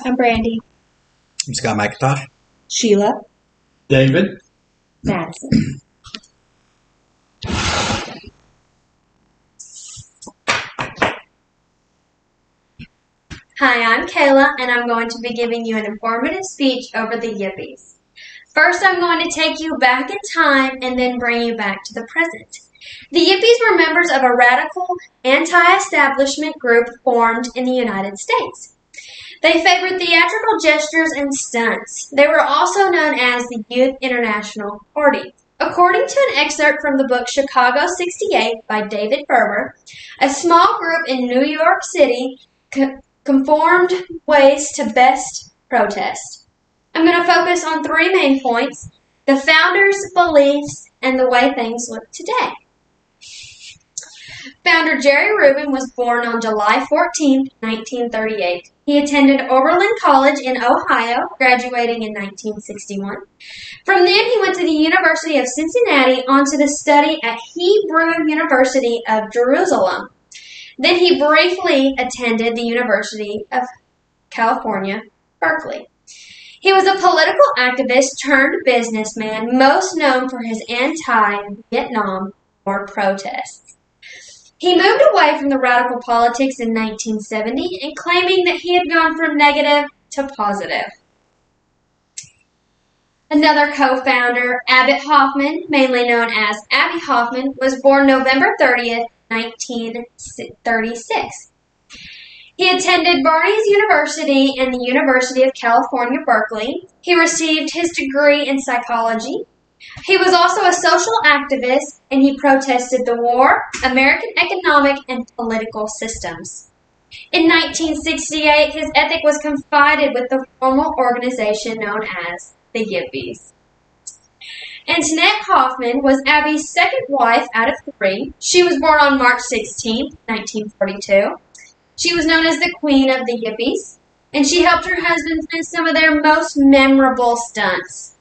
I'm Brandy. I'm Scott Mcintosh. Sheila. David. Madison. Hi, I'm Kayla, and I'm going to be giving you an informative speech over the Yippies. First, I'm going to take you back in time and then bring you back to the present. The Yippies were members of a radical, anti-establishment group formed in the United States. They favored theatrical gestures and stunts. They were also known as the Youth International Party. According to an excerpt from the book Chicago 68 by David Ferber, a small group in New York City conformed ways to best protest. I'm going to focus on three main points: the founders' beliefs and the way things look today. Founder Jerry Rubin was born on July 14, 1938. He attended Oberlin College in Ohio, graduating in 1961. From then, he went to the University of Cincinnati on to the study at Hebrew University of Jerusalem. Then he briefly attended the University of California, Berkeley. He was a political activist turned businessman, most known for his anti-Vietnam War protests. He moved away from the radical politics in 1970 and claiming that he had gone from negative to positive. Another co-founder, Abbott Hoffman, mainly known as Abbie Hoffman, was born November 30th, 1936. He attended Barnes University and the University of California, Berkeley. He received his degree in psychology. He was also a social activist, and he protested the war, American economic and political systems. In 1968, his ethic was confided with the formal organization known as the Yippies. Antoinette Hoffman was Abbie's second wife out of three. She was born on March 16, 1942. She was known as the Queen of the Yippies, and she helped her husband in some of their most memorable stunts.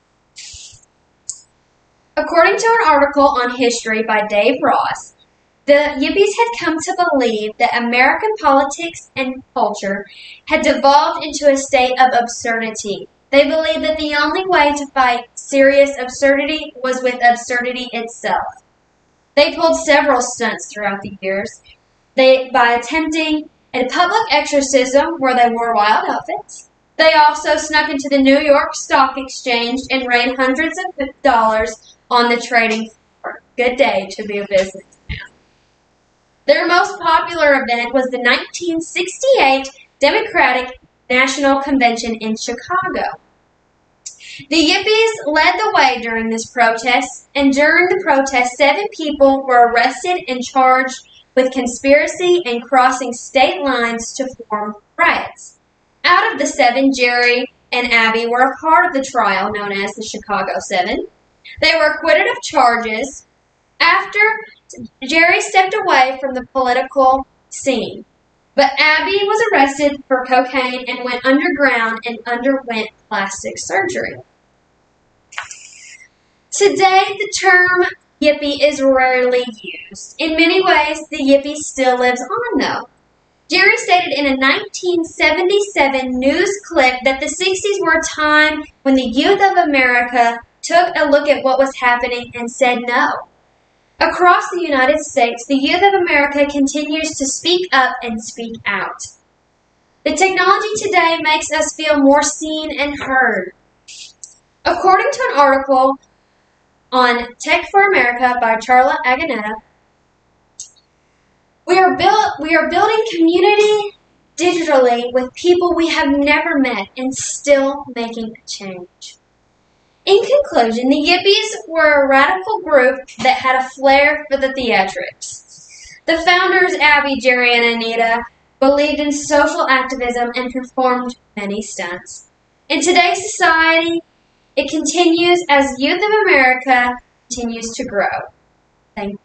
According to an article on history by Dave Ross, the Yippies had come to believe that American politics and culture had devolved into a state of absurdity. They believed that the only way to fight serious absurdity was with absurdity itself. They pulled several stunts throughout the years by attempting a public exorcism where they wore wild outfits. They also snuck into the New York Stock Exchange and raided hundreds of dollars on the trading floor. Good day to be a businessman. Their most popular event was the 1968 Democratic National Convention in Chicago. The Yippies led the way during this protest, and during the protest, 7 people were arrested and charged with conspiracy and crossing state lines to form riots. Out of the 7, Jerry and Abbie were a part of the trial known as the Chicago 7. They were acquitted of charges after Jerry stepped away from the political scene. But Abbie was arrested for cocaine and went underground and underwent plastic surgery. Today, the term Yippie is rarely used. In many ways, the Yippie still lives on, though. Jerry stated in a 1977 news clip that the 60s were a time when the youth of America took a look at what was happening and said no. Across the United States, the youth of America continues to speak up and speak out. The technology today makes us feel more seen and heard. According to an article on Tech for America by Charla Aganeta, we are building community digitally with people we have never met and still making a change. In conclusion, the Yippies were a radical group that had a flair for the theatrics. The founders, Abbie, Jerry, and Anita, believed in social activism and performed many stunts. In today's society, it continues as youth of America continues to grow. Thank you.